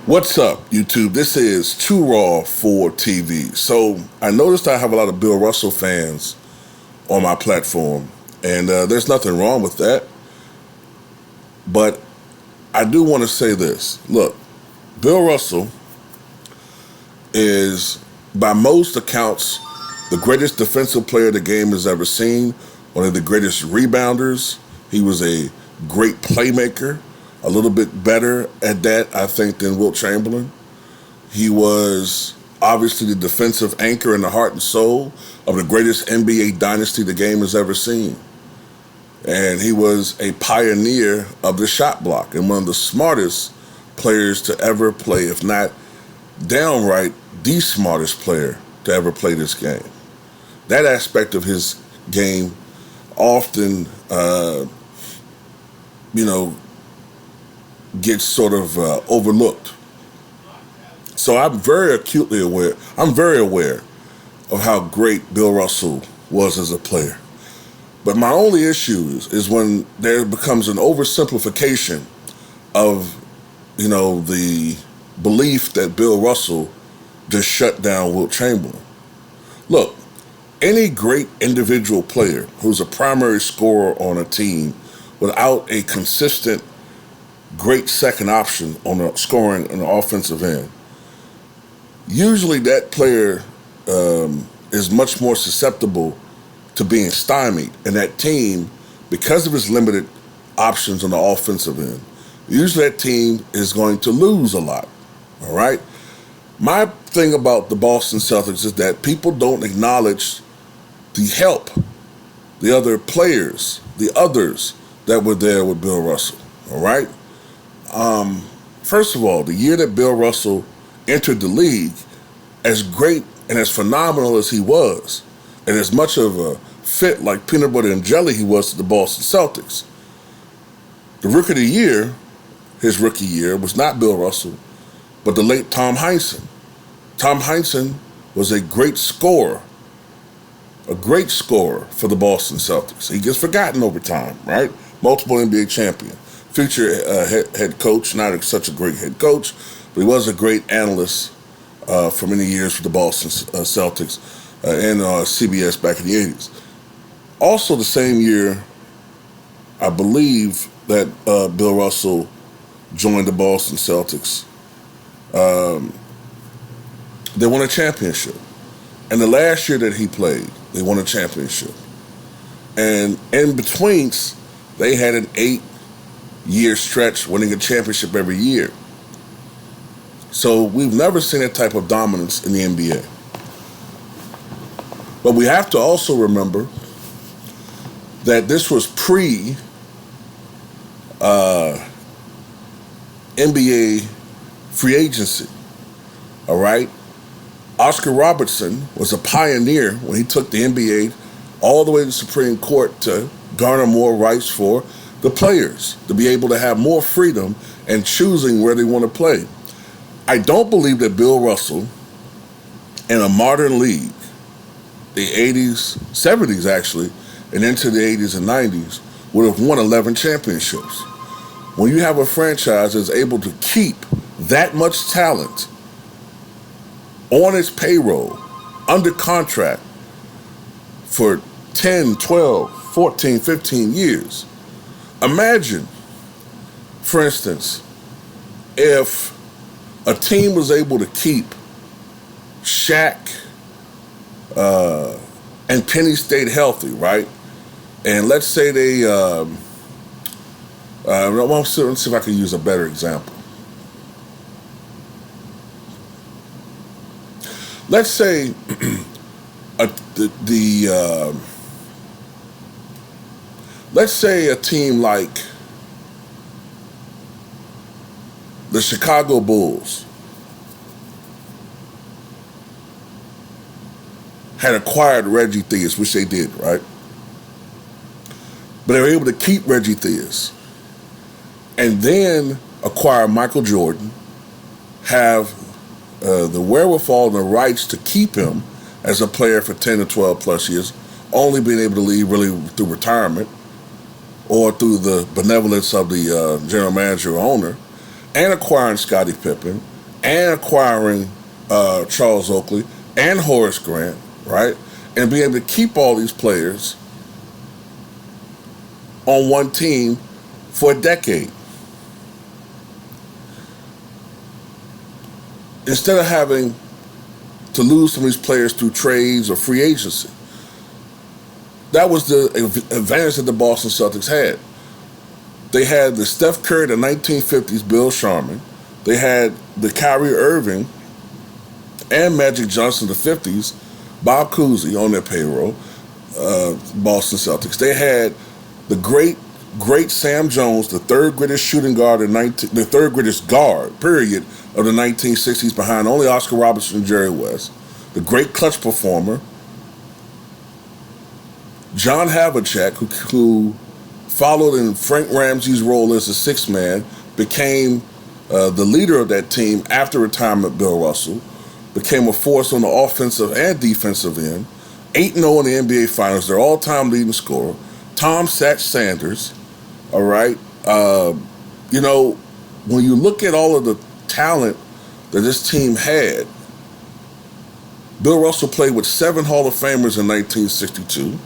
What's up, YouTube? This is Too Raw for TV. So I noticed I have a lot of Bill Russell fans on my platform, and there's nothing wrong with that. But I do want to say this. Look, Bill Russell is, by most accounts, the greatest defensive player the game has ever seen, one of the greatest rebounders. He was a great playmaker, a little bit better at that, I think, than Wilt Chamberlain. He was obviously the defensive anchor and the heart and soul of the greatest NBA dynasty the game has ever seen. And he was a pioneer of the shot block and one of the smartest players to ever play, if not downright the smartest player to ever play this game. That aspect of his game often, gets sort of overlooked. So I'm very aware of how great Bill Russell was as a player. But my only issue is when there becomes an oversimplification of, the belief that Bill Russell just shut down Wilt Chamberlain. Look, any great individual player who's a primary scorer on a team without a consistent great second option on the scoring on the offensive end, usually that player is much more susceptible to being stymied. And that team, because of its limited options on the offensive end, usually that team is going to lose a lot, all right? My thing about the Boston Celtics is that people don't acknowledge the help, the other players, the others that were there with Bill Russell, all right? First of all, the year that Bill Russell entered the league, as great and as phenomenal as he was, and as much of a fit like peanut butter and jelly he was to the Boston Celtics, the rookie of the year, his rookie year, was not Bill Russell, but the late Tom Heinsohn. Tom Heinsohn was a great scorer for the Boston Celtics. He gets forgotten over time, right? Multiple NBA champion. Future head coach, not such a great head coach, but he was a great analyst for many years for the Boston Celtics and CBS back in the 80s. Also the same year, I believe, that Bill Russell joined the Boston Celtics, they won a championship. And the last year that he played, they won a championship. And in between, they had an 8-year stretch winning a championship every year. So we've never seen that type of dominance in the NBA. But we have to also remember that this was NBA free agency, all right? Oscar Robertson was a pioneer when he took the NBA all the way to the Supreme Court to garner more rights for the players, to be able to have more freedom in choosing where they want to play. I don't believe that Bill Russell, in a modern league, the 80s, 70s actually, and into the 80s and 90s, would have won 11 championships. When you have a franchise that's able to keep that much talent on its payroll, under contract for 10, 12, 14, 15 years, imagine, for instance, if a team was able to keep Shaq and Penny stayed healthy, right? And let's say they, let's see if I can use a better example. Let's say let's say a team like the Chicago Bulls had acquired Reggie Theus, which they did, right? But they were able to keep Reggie Theus and then acquire Michael Jordan, have the wherewithal and the rights to keep him as a player for 10 to 12 plus years, only being able to leave really through retirement or through the benevolence of the general manager or owner, and acquiring Scottie Pippen, and acquiring Charles Oakley and Horace Grant, right? And being able to keep all these players on one team for a decade. Instead of having to lose some of these players through trades or free agency. That was the advantage that the Boston Celtics had. They had the Steph Curry, the 1950s, Bill Sharman. They had the Kyrie Irving and Magic Johnson, the 50s, Bob Cousy on their payroll, Boston Celtics. They had the great Sam Jones, the third greatest shooting guard, the third greatest guard, period, of the 1960s behind only Oscar Robertson and Jerry West. The great clutch performer, John Havlicek, who followed in Frank Ramsey's role as a sixth man, became the leader of that team after retirement. Bill Russell became a force on the offensive and defensive end. 8-0 in the NBA Finals, their all-time leading scorer. Tom Satch Sanders, all right? When you look at all of the talent that this team had, Bill Russell played with 7 Hall of Famers in 1962.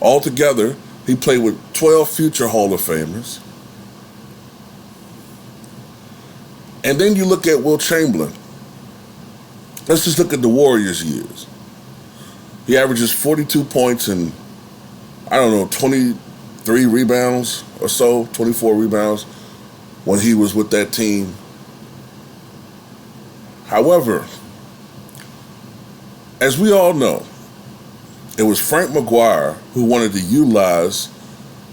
Altogether, he played with 12 future Hall of Famers. And then you look at Wilt Chamberlain. Let's just look at the Warriors' years. He averages 42 points and, 23 rebounds or so, 24 rebounds when he was with that team. However, as we all know, it was Frank McGuire who wanted to utilize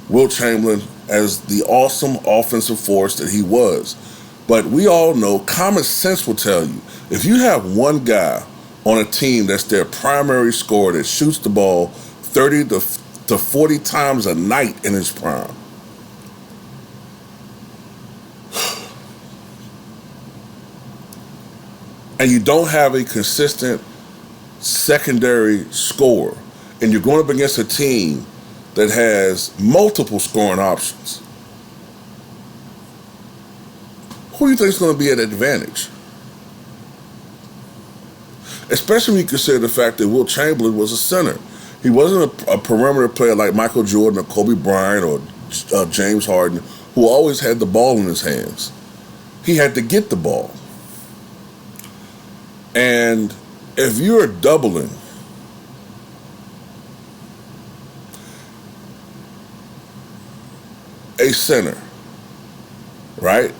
Wilt Chamberlain as the awesome offensive force that he was. But we all know, common sense will tell you, if you have one guy on a team that's their primary scorer that shoots the ball 30 to 40 times a night in his prime, and you don't have a consistent secondary scorer, and you're going up against a team that has multiple scoring options, who do you think is going to be at advantage? Especially when you consider the fact that Wilt Chamberlain was a center. He wasn't a perimeter player like Michael Jordan or Kobe Bryant or James Harden, who always had the ball in his hands. He had to get the ball. And if you're doubling a center, right?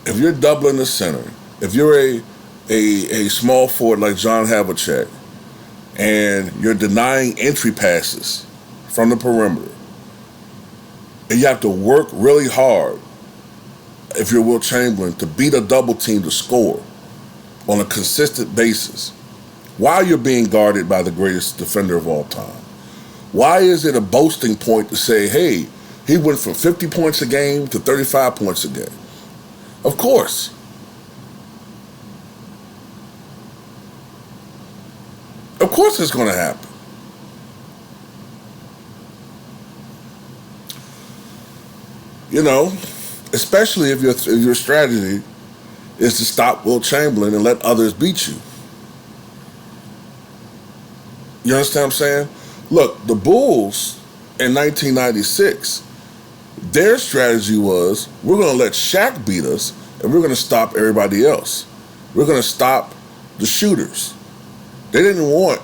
If you're doubling the center, if you're a small forward like John Havlicek, and you're denying entry passes from the perimeter, and you have to work really hard, if you're Wilt Chamberlain, to beat a double team to score on a consistent basis, while you're being guarded by the greatest defender of all time. Why is it a boasting point to say, hey, he went from 50 points a game to 35 points a game? Of course. Of course it's going to happen. Especially if your strategy is to stop Wilt Chamberlain and let others beat you. You understand what I'm saying? Look, the Bulls in 1996, their strategy was, we're going to let Shaq beat us, and we're going to stop everybody else. We're going to stop the shooters. They didn't want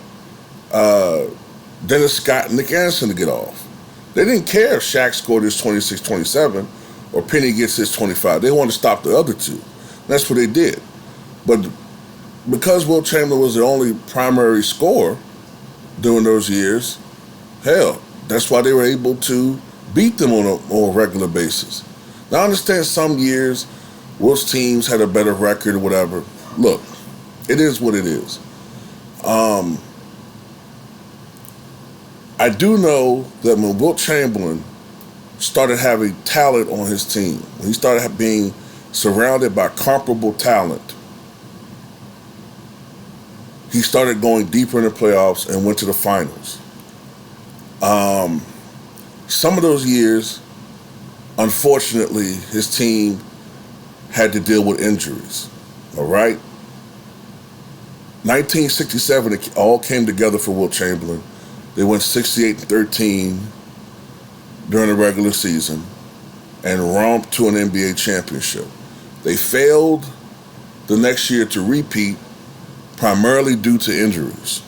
Dennis Scott and Nick Anderson to get off. They didn't care if Shaq scored his 26-27 or Penny gets his 25. They wanted to stop the other two. That's what they did. But because Wilt Chamberlain was the only primary scorer during those years, hell, that's why they were able to beat them on a regular basis. Now, I understand some years Wilt's teams had a better record or whatever. Look, it is what it is. I do know that when Wilt Chamberlain started having talent on his team, when he started being surrounded by comparable talent, he started going deeper in the playoffs and went to the finals. Some of those years, unfortunately, his team had to deal with injuries. All right? 1967, it all came together for Wilt Chamberlain. They went 68-13 during the regular season and romped to an NBA championship. They failed the next year to repeat, primarily due to injuries.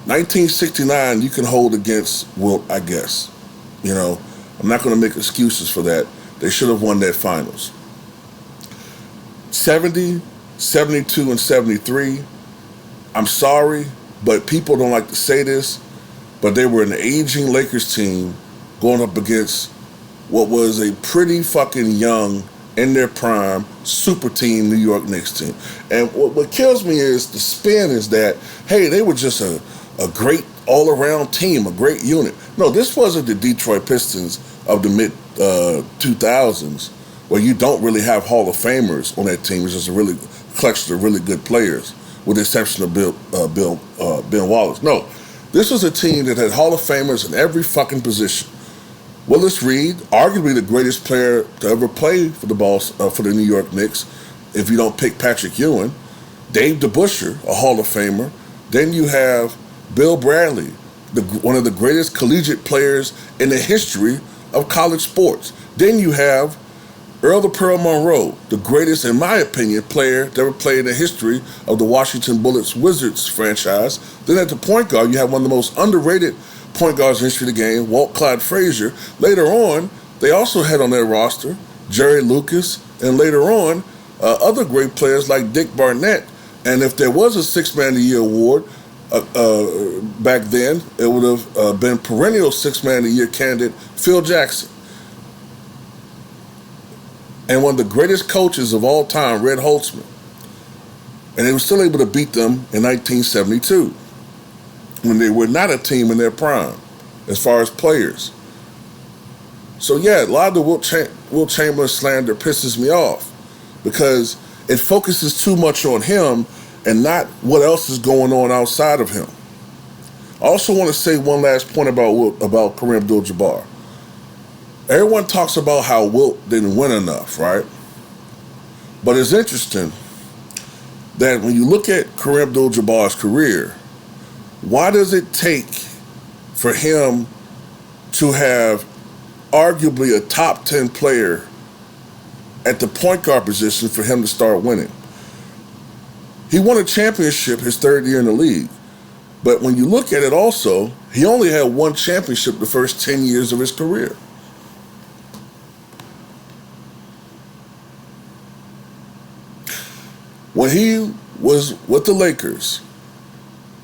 1969, you can hold against Wilt, I guess. You know, I'm not going to make excuses for that. They should have won that finals. 70, 72, and 73, I'm sorry, but people don't like to say this, but they were an aging Lakers team going up against what was a pretty fucking young, in their prime, super team New York Knicks team. And what kills me is the spin is that, hey, they were just a great all-around team, a great unit. No, this wasn't the Detroit Pistons of the mid-2000s, where you don't really have Hall of Famers on that team. It's just a really collection of really good players, with the exception of Ben Wallace. No, this was a team that had Hall of Famers in every fucking position. Willis Reed, arguably the greatest player to ever play for the New York Knicks, if you don't pick Patrick Ewing. Dave DeBusschere, a Hall of Famer. Then you have Bill Bradley, one of the greatest collegiate players in the history of college sports. Then you have Earl the Pearl Monroe, the greatest, in my opinion, player to ever play in the history of the Washington Bullets Wizards franchise. Then at the point guard, you have one of the most underrated point guards in the history of the game, Walt Clyde Frazier. Later on, they also had on their roster Jerry Lucas, and later on, other great players like Dick Barnett. And if there was a Six-Man of the Year award back then, it would have been perennial Six-Man of the Year candidate Phil Jackson. And one of the greatest coaches of all time, Red Holtzman. And they were still able to beat them in 1972, when they were not a team in their prime, as far as players. So yeah, a lot of the Wilt Chamberlain slander pisses me off, because it focuses too much on him and not what else is going on outside of him. I also want to say one last point about Kareem Abdul-Jabbar. Everyone talks about how Wilt didn't win enough, right? But it's interesting that when you look at Kareem Abdul-Jabbar's career, why does it take for him to have arguably a top 10 player at the point guard position for him to start winning? He won a championship his third year in the league. But when you look at it also, he only had one championship the first 10 years of his career. When he was with the Lakers,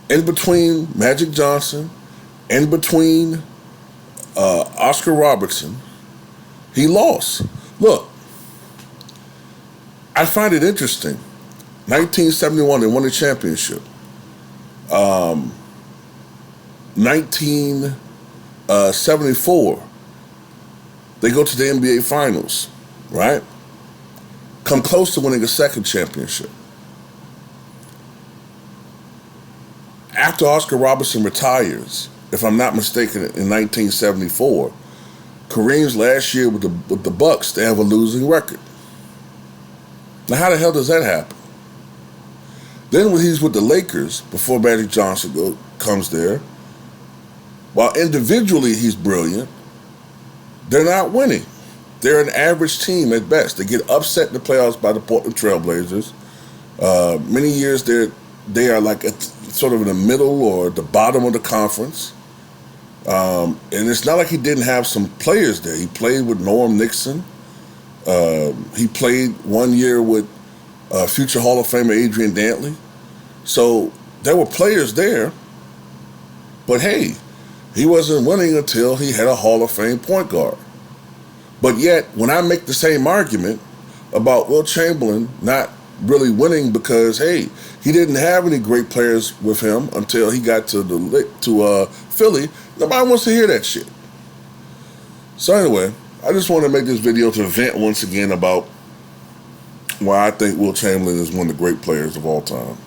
in between Magic Johnson, in between Oscar Robertson, he lost. Look, I find it interesting. 1971, they won the championship. 1974, they go to the NBA Finals, right? Come close to winning a second championship. After Oscar Robertson retires, if I'm not mistaken, in 1974, Kareem's last year with the Bucks, they have a losing record. Now, how the hell does that happen? Then when he's with the Lakers, before Magic Johnson comes there, while individually he's brilliant, they're not winning. They're an average team at best. They get upset in the playoffs by the Portland Trailblazers. Many years they are like sort of in the middle or the bottom of the conference. And it's not like he didn't have some players there. He played with Norm Nixon. He played 1 year with future Hall of Famer Adrian Dantley. So there were players there. But hey, he wasn't winning until he had a Hall of Fame point guard. But yet, when I make the same argument about Wilt Chamberlain not really winning because, hey, he didn't have any great players with him until he got to Philly, nobody wants to hear that shit. So anyway, I just want to make this video to vent once again about why I think Wilt Chamberlain is one of the great players of all time.